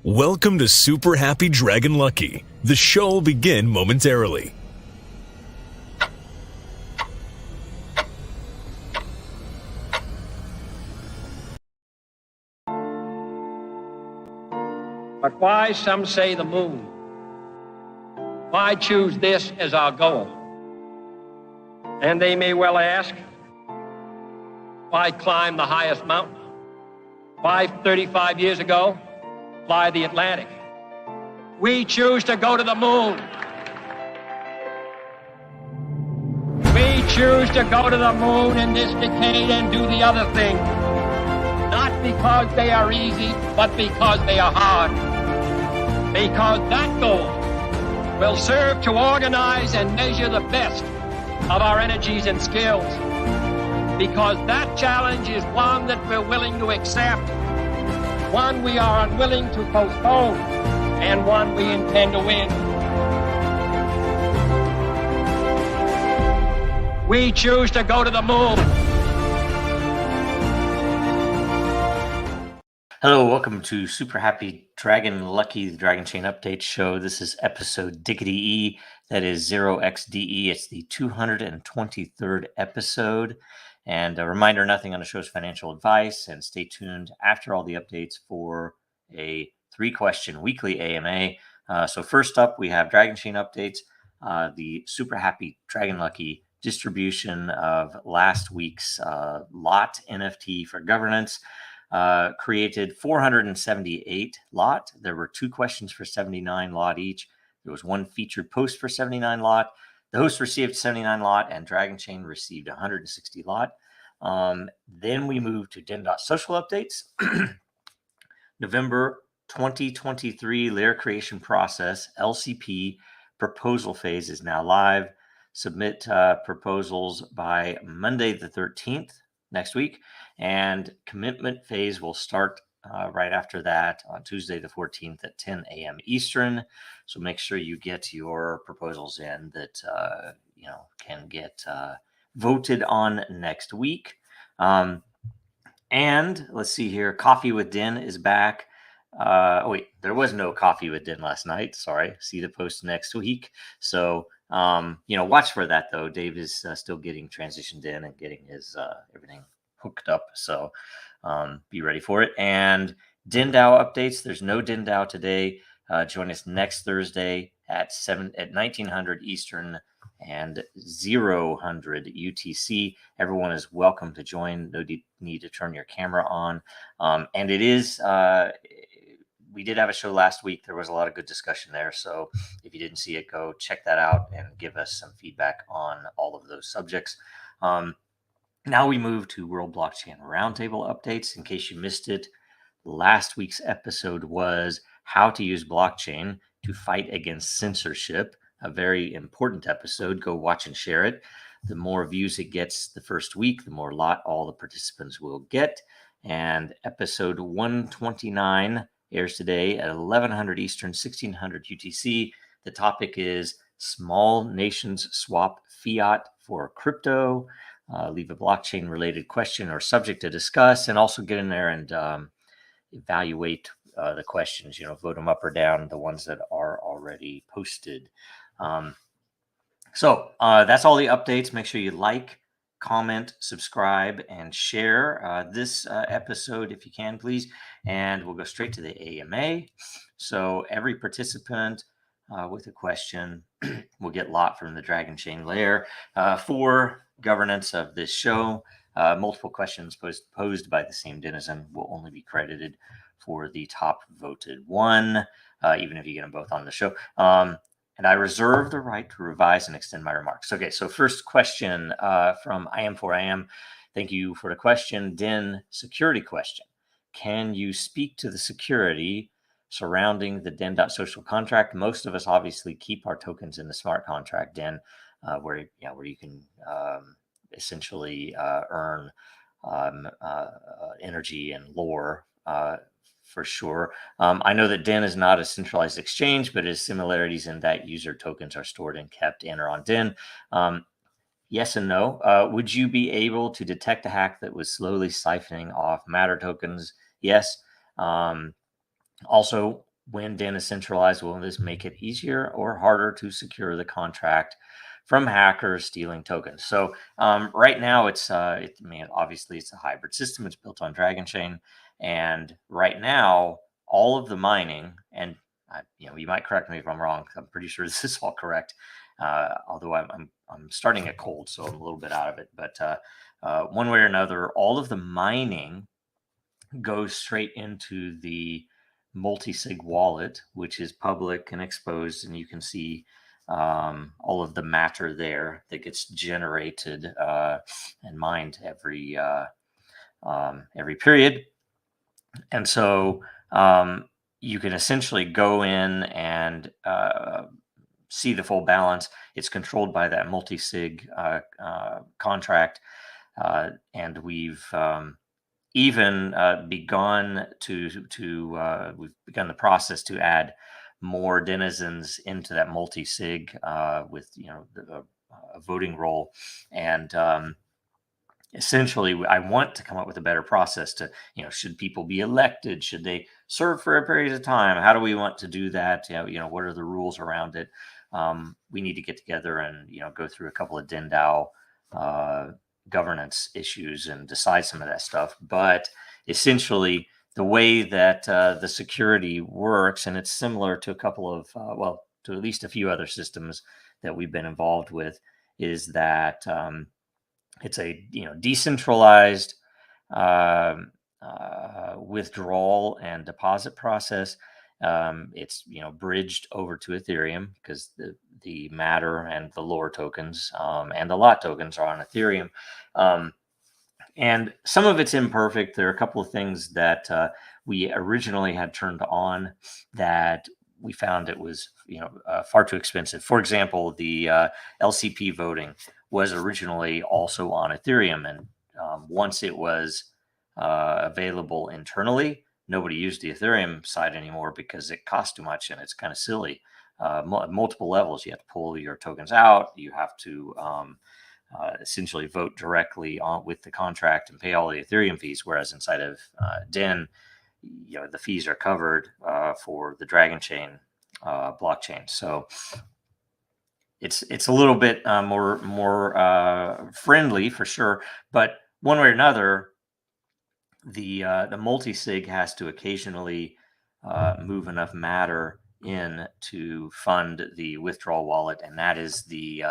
Welcome to Super Happy Dragon Lucky. The show will begin momentarily. But why, some say, the moon? Why choose this as our goal? And they may well ask, why climb the highest mountain? Why, 35 years ago, fly the Atlantic? We choose to go to the moon. We choose to go to the moon in this decade and do the other thing. Not because they are easy, but because they are hard. Because that goal will serve to organize and measure the best of our energies and skills. Because that challenge is one that we're willing to accept, one we are unwilling to postpone, and one we intend to win. We choose to go to the moon. Hello, welcome to Super Happy Dragon Lucky, the Dragonchain Update Show. This is episode Dickety-E, that is 0xde. It's the 223rd episode. And a reminder, nothing on the show is financial advice, and stay tuned after all the updates for a 3-question weekly AMA. So first up, we have Dragonchain updates, the Super Happy Dragon Lucky distribution of last week's lot NFT for governance. Created 478 lot. There were 2 questions for 79 lot each. There was 1 featured post for 79 lot. The host received 79 lot, and Dragonchain received 160 lot. Then we moved to Den.Social updates. November 2023 layer creation process, LCP proposal phase is now live. Submit proposals by Monday the 13th. Next week, and commitment phase will start right after that on Tuesday the 14th at 10 a.m. Eastern. So make sure you get your proposals in that can get voted on next week. And let's see here, Coffee with Den is back. There was no Coffee with Den last night. Sorry, see the post next week. So watch for that though. Dave is still getting transitioned in and getting his everything hooked up. So be ready for it. And DinDAO updates. There's no DinDAO today. Join us next Thursday at 1900 Eastern and 0000 UTC. Everyone is welcome to join. No need to turn your camera on. And it is. We did have a show last week. There was a lot of good discussion there. So if you didn't see it, go check that out and give us some feedback on all of those subjects. Now we move to World Blockchain Roundtable updates. In case you missed it, last week's episode was how to use blockchain to fight against censorship. A very important episode. Go watch and share it. The more views it gets the first week, the more lot all the participants will get. And episode 129 airs today at 1100 Eastern, 1600 UTC. The topic is small nations swap fiat for crypto. Leave a blockchain related question or subject to discuss, and also get in there and evaluate the questions, vote them up or down, the ones that are already posted. So that's all the updates. Make sure you like, comment, subscribe, and share this episode if you can, please. And we'll go straight to the AMA. So every participant with a question will get lot from the Dragonchain layer for governance of this show. Multiple questions posed by the same denizen will only be credited for the top voted one, even if you get them both on the show. And I reserve the right to revise and extend my remarks. Okay, so first question from IM4IM. Thank you for the question. Den, security question. Can you speak to the security surrounding the Den.Social contract? Most of us obviously keep our tokens in the smart contract, Den, where you can essentially earn energy and lore for sure. I know that Den is not a centralized exchange, but it has similarities in that user tokens are stored and kept in or on Den. Yes and no. Would you be able to detect a hack that was slowly siphoning off Matter tokens? Yes. Also, when DIN is centralized, will this make it easier or harder to secure the contract from hackers stealing tokens? So right now, obviously it's a hybrid system. It's built on Dragonchain, and right now, all of the mining, and you might correct me if I'm wrong. I'm pretty sure this is all correct. Although I'm starting a cold, so I'm a little bit out of it. But one way or another, all of the mining goes straight into the multi-sig wallet, which is public and exposed, and you can see all of the matter there that gets generated and mined every period. And so you can essentially go in and see the full balance. It's controlled by that multi-sig contract, and we've even begun we've begun the process to add more denizens into that multi-sig with a voting role. And essentially, I want to come up with a better process to, should people be elected? Should they serve for a period of time? How do we want to do that? What are the rules around it? We need to get together and, go through a couple of DIN-DAO governance issues and decide some of that stuff. But essentially, the way that the security works, and it's similar to a couple of, to at least a few other systems that we've been involved with, is that it's a decentralized withdrawal and deposit process. It's bridged over to Ethereum because the Matter and the Lore tokens and the lot tokens are on Ethereum. And some of it's imperfect. There are a couple of things that we originally had turned on that we found it was far too expensive. For example, the LCP voting was originally also on Ethereum, and once it was available internally, nobody used the Ethereum side anymore because it cost too much and it's kind of silly. Multiple levels, you have to pull your tokens out. You have to essentially vote directly on with the contract and pay all the Ethereum fees. Whereas inside of DIN, the fees are covered for the Dragonchain blockchain. So it's a little bit more friendly for sure. But one way or another, the multi-sig has to occasionally move enough matter in to fund the withdrawal wallet, and that is the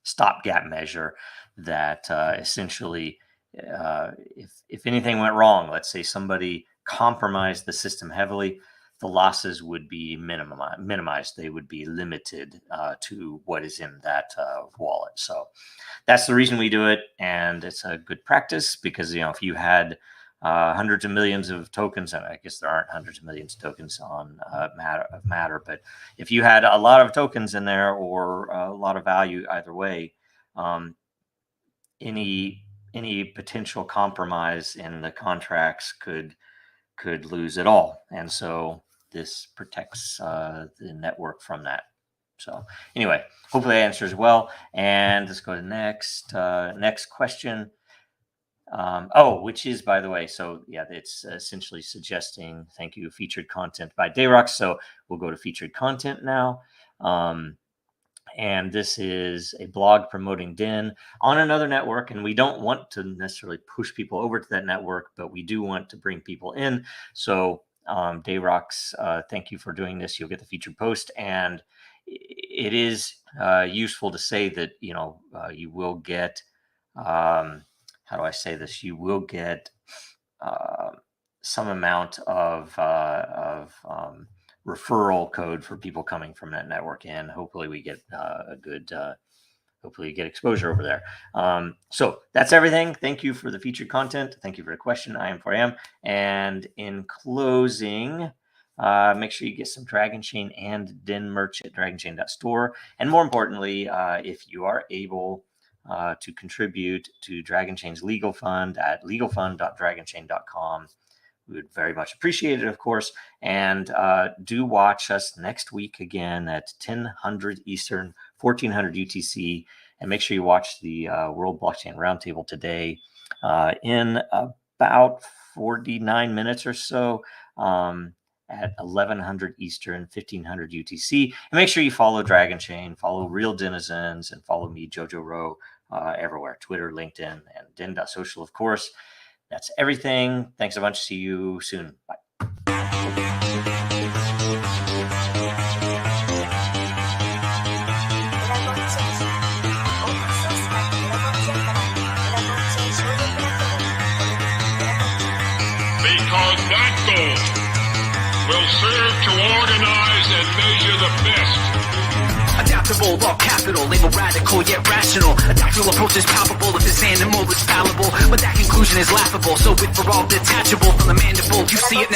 stopgap measure that essentially, if anything went wrong, let's say somebody compromised the system heavily, the losses would be minimized. They would be limited to what is in that wallet. So that's the reason we do it, and it's a good practice because if you had hundreds of millions of tokens, and I guess there aren't hundreds of millions of tokens on Matter, but if you had a lot of tokens in there or a lot of value either way, any potential compromise in the contracts could lose it all, and so this protects the network from that. So anyway, hopefully that answers well. And let's go to the next question. Which is, by the way, so yeah, it's essentially suggesting thank you featured content by Dayrox. So we'll go to featured content now. And this is a blog promoting DIN on another network. And we don't want to necessarily push people over to that network, but we do want to bring people in. So Dayrox, thank you for doing this. You'll get the featured post. And it is useful to say that, you will get, how do I say this? You will get some amount of referral code for people coming from that network, and hopefully we get hopefully you get exposure over there. So that's everything. Thank you for the featured content. Thank you for the question. I am 4am. And in closing, make sure you get some Dragonchain and DIN merch at dragonchain.store. And more importantly, if you are able to contribute to Dragonchain's legal fund at legalfund.dragonchain.com. We would very much appreciate it, of course. And do watch us next week again at 10:00 Eastern, 1400 UTC. And make sure you watch the World Blockchain Roundtable today in about 49 minutes or so. at 1100 Eastern, 1500 UTC. And make sure you follow Dragonchain, follow Real Denizens, and follow me, Jojo Rowe, everywhere, Twitter, LinkedIn, and Den.Social, of course. That's everything. Thanks a bunch. See you soon. Bye. Because that goal will serve to organize and measure the best. Adaptable, all capital, label radical yet rational. A tactical approach is palpable if this animal is fallible, but that conclusion is laughable. So with for all detachable from the mandible, you see it now.